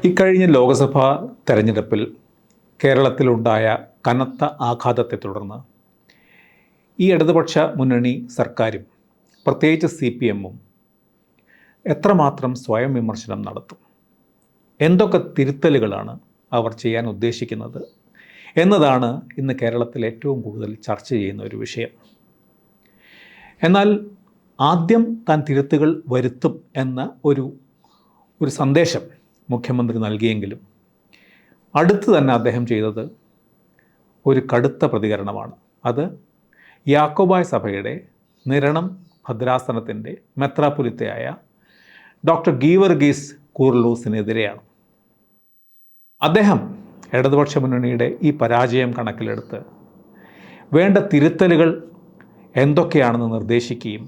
ഇക്കഴിഞ്ഞ ലോക്സഭാ തെരഞ്ഞെടുപ്പിൽ കേരളത്തിലുണ്ടായ കനത്ത ആഘാതത്തെ തുടർന്ന് ഈ ഇടതുപക്ഷ മുന്നണി സർക്കാരും പ്രത്യേകിച്ച് CPM-ഉം എത്രമാത്രം സ്വയം വിമർശനം നടത്തും, എന്തൊക്കെ തിരുത്തലുകളാണ് അവർ ചെയ്യാൻ ഉദ്ദേശിക്കുന്നത് എന്നതാണ് ഇന്ന് കേരളത്തിൽ ഏറ്റവും കൂടുതൽ ചർച്ച ചെയ്യുന്ന ഒരു വിഷയം. എന്നാൽ ആദ്യം താൻ തിരുത്തുകൾ വരുത്തും എന്ന ഒരു സന്ദേശം മുഖ്യമന്ത്രി നൽകിയെങ്കിലും അടുത്ത് തന്നെ അദ്ദേഹം ചെയ്തത് ഒരു കടുത്ത പ്രതികരണമാണ്. അത് യാക്കോബായ സഭയുടെ നിരണം ഭദ്രാസനത്തിൻ്റെ മെത്രാപ്പൊലീത്തയായ ഡോക്ടർ ഗീവർഗീസ് കൂർലോസിനെതിരെയാണ്. അദ്ദേഹം ഇടതുപക്ഷ മുന്നണിയുടെ ഈ പരാജയം കണക്കിലെടുത്ത് വേണ്ട തിരുത്തലുകൾ എന്തൊക്കെയാണെന്ന് നിർദ്ദേശിക്കുകയും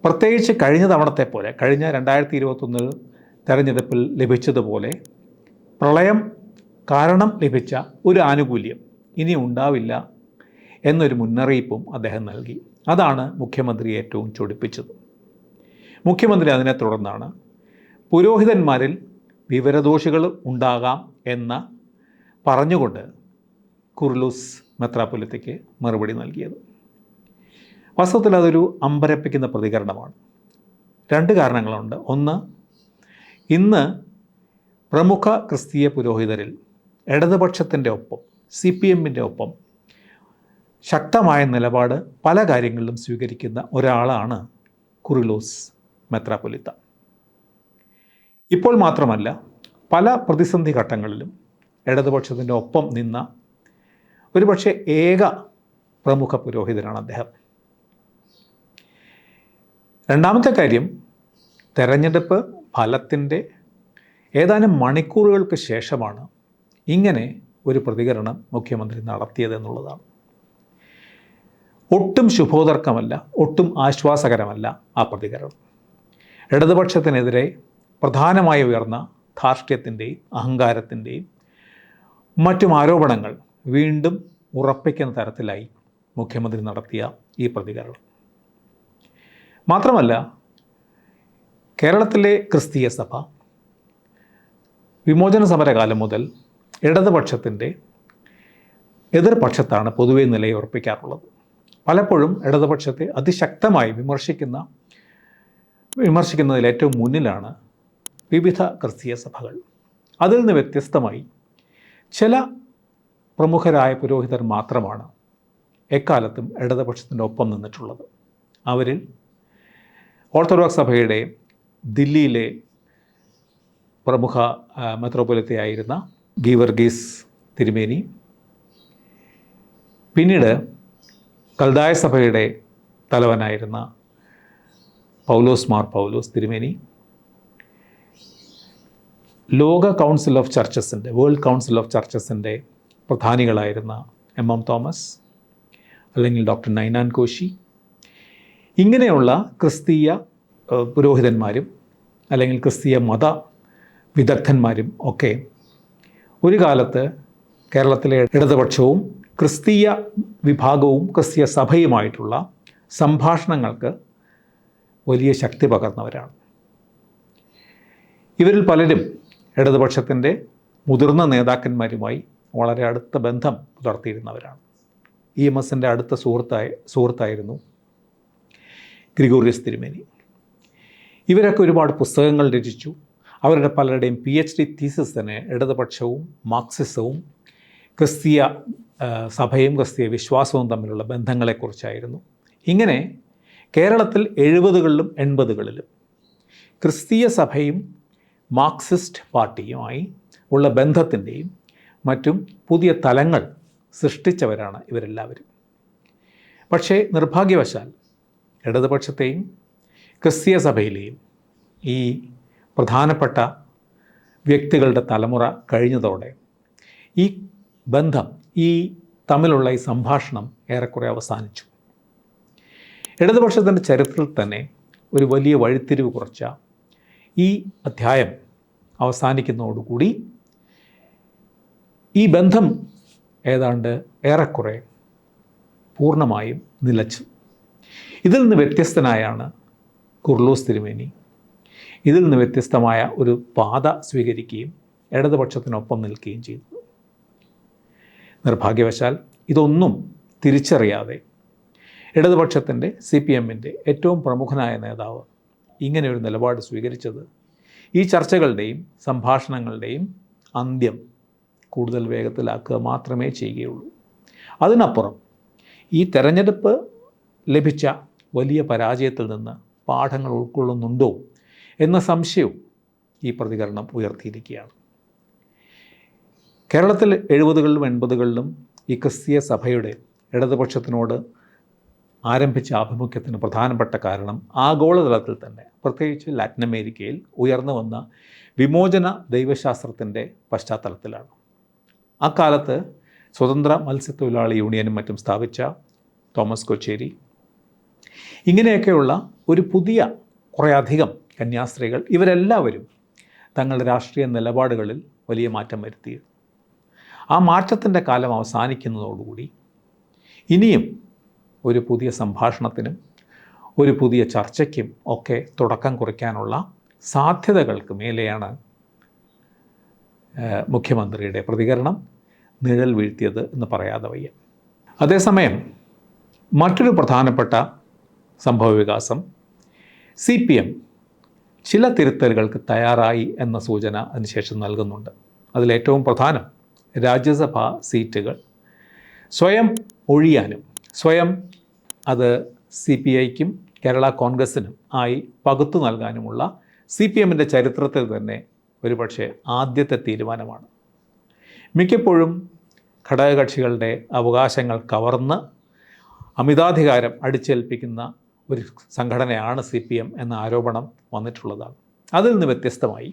പ്രത്യേകിച്ച് കഴിഞ്ഞ തവണത്തെ പോലെ, കഴിഞ്ഞ 2021 തെരഞ്ഞെടുപ്പിൽ ലഭിച്ചതുപോലെ പ്രളയം കാരണം ലഭിച്ച ഒരു ആനുകൂല്യം ഇനി ഉണ്ടാവില്ല എന്നൊരു മുന്നറിയിപ്പും അദ്ദേഹം നൽകി. അതാണ് മുഖ്യമന്ത്രി ഏറ്റവും ചൊടിപ്പിച്ചത്. മുഖ്യമന്ത്രി അതിനെ തുടർന്നാണ് പുരോഹിതന്മാരിൽ വിവരദോഷികൾ ഉണ്ടാകാം എന്ന് പറഞ്ഞുകൊണ്ട് കുർലോസ് മെത്രാപ്പൊലീത്തയ്ക്ക് മറുപടി നൽകിയത്. വാസ്തവത്തിൽ അതൊരു അമ്പരപ്പിക്കുന്ന പ്രതികരണമാണ്. രണ്ട് കാരണങ്ങളുണ്ട്. ഒന്ന്, ഇന്ന് പ്രമുഖ ക്രിസ്തീയ പുരോഹിതരിൽ ഇടതുപക്ഷത്തിൻ്റെ ഒപ്പം CPM-ൻ്റെ ഒപ്പം ശക്തമായ നിലപാട് പല കാര്യങ്ങളിലും സ്വീകരിക്കുന്ന ഒരാളാണ് കുർലോസ് മെത്രാപ്പൊലീത്ത. ഇപ്പോൾ മാത്രമല്ല, പല പ്രതിസന്ധി ഘട്ടങ്ങളിലും ഇടതുപക്ഷത്തിൻ്റെ ഒപ്പം നിന്ന ഒരുപക്ഷെ ഏക പ്രമുഖ പുരോഹിതനാണ് അദ്ദേഹം. രണ്ടാമത്തെ കാര്യം, തെരഞ്ഞെടുപ്പ് ഫലത്തിൻ്റെ ഏതാനും മണിക്കൂറുകൾക്ക് ശേഷമാണ് ഇങ്ങനെ ഒരു പ്രതികരണം മുഖ്യമന്ത്രി നടത്തിയതെന്നുള്ളതാണ്. ഒട്ടും ശുഭോദർക്കമല്ല, ഒട്ടും ആശ്വാസകരമല്ല ആ പ്രതികരണം. ഇടതുപക്ഷത്തിനെതിരെ പ്രധാനമായി ഉയർന്ന ധാർഷ്ട്യത്തിൻ്റെയും അഹങ്കാരത്തിൻ്റെയും മറ്റും ആരോപണങ്ങൾ വീണ്ടും ഉറപ്പിക്കുന്ന തരത്തിലായി മുഖ്യമന്ത്രി നടത്തിയ ഈ പ്രതികരണം. മാത്രമല്ല, കേരളത്തിലെ ക്രിസ്തീയ സഭ വിമോചന സമരകാലം മുതൽ ഇടതുപക്ഷത്തിൻ്റെ എതിർപക്ഷത്താണ് പൊതുവെ നിലയുറപ്പിക്കാറുള്ളത്. പലപ്പോഴും ഇടതുപക്ഷത്തെ അതിശക്തമായി വിമർശിക്കുന്നതിൽ ഏറ്റവും മുന്നിലാണ് വിവിധ ക്രിസ്തീയ സഭകൾ. അതിൽ നിന്ന് വ്യത്യസ്തമായി ചില പ്രമുഖരായ പുരോഹിതർ മാത്രമാണ് എക്കാലത്തും ഇടതുപക്ഷത്തിൻ്റെ ഒപ്പം നിന്നിട്ടുള്ളത്. അവരിൽ ഓർത്തഡോക്സ് സഭയുടെ ദില്ലിയിലെ പ്രമുഖ മെത്രാപ്പൊലീത്തയായിരുന്ന ഗീവർഗീസ് തിരുമേനി, പിന്നീട് കൽദായ സഭയുടെ തലവനായിരുന്ന മാർ പൗലോസ് തിരുമേനി, വേൾഡ് കൗൺസിൽ ഓഫ് ചർച്ചസിൻ്റെ പ്രധാനികളായിരുന്ന MM തോമസ്, അല്ലെങ്കിൽ ഡോക്ടർ നൈനാൻ കോശി, ഇങ്ങനെയുള്ള ക്രിസ്തീയ പുരോഹിതന്മാരും അല്ലെങ്കിൽ ക്രിസ്തീയ മത വിദഗ്ധന്മാരും ഒക്കെ ഒരു കാലത്ത് കേരളത്തിലെ ഇടതുപക്ഷവും ക്രിസ്തീയ വിഭാഗവും ക്രിസ്തീയ സഭയുമായിട്ടുള്ള സംഭാഷണങ്ങൾക്ക് വലിയ ശക്തി പകർന്നവരാണ്. ഇവരിൽ പലരും ഇടതുപക്ഷത്തിൻ്റെ മുതിർന്ന നേതാക്കന്മാരുമായി വളരെ അടുത്ത ബന്ധം പുലർത്തിയിരുന്നവരാണ്. EMSൻ്റെ അടുത്ത സുഹൃത്തായിരുന്നു ഗ്രിഗോറിയസ് തിരുമേനി. ഇവരൊക്കെ ഒരുപാട് പുസ്തകങ്ങൾ രചിച്ചു. അവരുടെ പലരുടെയും PhD തീസിസ് തന്നെ ഇടതുപക്ഷവും മാർക്സിസവും ക്രിസ്തീയ സഭയും ക്രിസ്തീയ വിശ്വാസവും തമ്മിലുള്ള ബന്ധങ്ങളെക്കുറിച്ചായിരുന്നു. ഇങ്ങനെ കേരളത്തിൽ 70കളിലും 80കളിലും ക്രിസ്തീയ സഭയും മാർക്സിസ്റ്റ് പാർട്ടിയുമായി ഉള്ള ബന്ധത്തിൻ്റെയും മറ്റും പുതിയ തലങ്ങൾ സൃഷ്ടിച്ചവരാണ് ഇവരെല്ലാവരും. പക്ഷേ നിർഭാഗ്യവശാൽ ഇടതുപക്ഷത്തെയും ക്രിസ്തീയ സഭയിലെയും ഈ പ്രധാനപ്പെട്ട വ്യക്തികളുടെ തലമുറ കഴിഞ്ഞതോടെ ഈ ബന്ധം, ഈ തമ്മിലുള്ള ഈ സംഭാഷണം ഏറെക്കുറെ അവസാനിച്ചു. ഇടതുപക്ഷത്തിൻ്റെ ചരിത്രത്തിൽ തന്നെ ഒരു വലിയ വഴിത്തിരിവ് കുറിച്ച ഈ അധ്യായം അവസാനിക്കുന്നതോടുകൂടി ഈ ബന്ധം ഏതാണ്ട് ഏറെക്കുറെ പൂർണ്ണമായും നിലച്ചു. ഇതിൽ നിന്ന് വ്യത്യസ്തനായാണ് കുർലോസ് തിരുമേനി ഇതിൽ നിന്ന് വ്യത്യസ്തമായ ഒരു പാത സ്വീകരിക്കുകയും ഇടതുപക്ഷത്തിനൊപ്പം നിൽക്കുകയും ചെയ്തു. നിർഭാഗ്യവശാൽ ഇതൊന്നും തിരിച്ചറിയാതെ ഇടതുപക്ഷത്തിൻ്റെ CPMൻ്റെ ഏറ്റവും പ്രമുഖനായ നേതാവ് ഇങ്ങനെയൊരു നിലപാട് സ്വീകരിച്ചത് ഈ ചർച്ചകളുടെയും സംഭാഷണങ്ങളുടെയും അന്ത്യം കൂടുതൽ വേഗത്തിലാക്കുക മാത്രമേ ചെയ്യുകയുള്ളൂ. അതിനപ്പുറം ഈ തെരഞ്ഞെടുപ്പ് ലഭിച്ച വലിയ പരാജയത്തിൽ നിന്ന് പാഠങ്ങൾ ഉൾക്കൊള്ളുന്നുണ്ടോ എന്ന സംശയവും ഈ പ്രതികരണം ഉയർത്തിയിരിക്കുകയാണ്. കേരളത്തിൽ 70കളിലും 80കളിലും ഈ ക്രിസ്തീയ സഭയുടെ ഇടതുപക്ഷത്തിനോട് ആരംഭിച്ച ആഭിമുഖ്യത്തിന് പ്രധാനപ്പെട്ട കാരണം ആഗോളതലത്തിൽ തന്നെ, പ്രത്യേകിച്ച് ലാറ്റിൻ അമേരിക്കയിൽ ഉയർന്നു വന്ന വിമോചന ദൈവശാസ്ത്രത്തിൻ്റെ പശ്ചാത്തലത്തിലാണ്. അക്കാലത്ത് സ്വതന്ത്ര മത്സ്യത്തൊഴിലാളി യൂണിയനും മറ്റും സ്ഥാപിച്ച തോമസ് കൊച്ചേരി ഇങ്ങനെയൊക്കെയുള്ള ഒരു പുതിയ കുറേയധികം കന്യാസ്ത്രീകൾ, ഇവരെല്ലാവരും തങ്ങളുടെ രാഷ്ട്രീയ നിലപാടുകളിൽ വലിയ മാറ്റം വരുത്തി. ആ മാറ്റത്തിൻ്റെ കാലം അവസാനിക്കുന്നതോടുകൂടി ഇനിയും ഒരു പുതിയ സംഭാഷണത്തിനും ഒരു പുതിയ ചർച്ചയ്ക്കും ഒക്കെ തുടക്കം കുറിക്കാനുള്ള സാധ്യതകൾക്ക് മേലെയാണ് മുഖ്യമന്ത്രിയുടെ പ്രതികരണം നിഴൽ വീഴ്ത്തിയത് എന്ന് പറയാതെ വയ്യ. അതേസമയം മറ്റൊരു പ്രധാനപ്പെട്ട സംഭവവികാസം CPM ചില തിരുത്തലുകൾക്ക് തയ്യാറായി എന്ന സൂചന അതിനുശേഷം നൽകുന്നുണ്ട്. അതിലേറ്റവും പ്രധാനം രാജ്യസഭാ സീറ്റുകൾ സ്വയം ഒഴിയാനും സ്വയം അത് CPIക്കും കേരള കോൺഗ്രസിനും ആയി പകുത്തു നൽകാനുമുള്ള CPMൻ്റെ ചരിത്രത്തിൽ തന്നെ ഒരുപക്ഷെ ആദ്യത്തെ തീരുമാനമാണ്. മിക്കപ്പോഴും ഘടകകക്ഷികളുടെ അവകാശങ്ങൾ കവർന്ന് അമിതാധികാരം അടിച്ചേൽപ്പിക്കുന്ന ഒരു സംഘടനയാണ് CPM എന്ന ആരോപണം വന്നിട്ടുള്ളതാണ്. അതിൽ നിന്ന് വ്യത്യസ്തമായി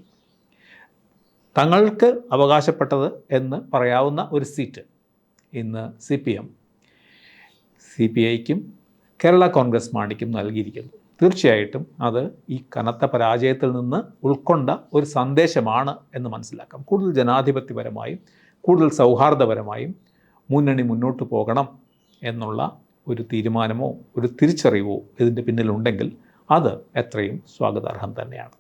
തങ്ങൾക്ക് അവകാശപ്പെട്ടത് എന്ന് പറയാവുന്ന ഒരു സീറ്റ് ഇന്ന് CPM CPIക്കും കേരള കോൺഗ്രസ് പാർട്ടിക്കും നൽകിയിരിക്കുന്നു. തീർച്ചയായിട്ടും അത് ഈ കനത്ത പരാജയത്തിൽ നിന്ന് ഉൾക്കൊണ്ട ഒരു സന്ദേശമാണ് എന്ന് മനസ്സിലാക്കാം. കൂടുതൽ ജനാധിപത്യപരമായും കൂടുതൽ സൗഹാർദ്ദപരമായും മുന്നണി മുന്നോട്ട് പോകണം എന്നുള്ള ഒരു തീരുമാനമോ ഒരു തിരിച്ചറിവോ ഇതിൻ്റെ പിന്നിലുണ്ടെങ്കിൽ അത് എത്രയും സ്വാഗതാർഹം തന്നെയാണ്.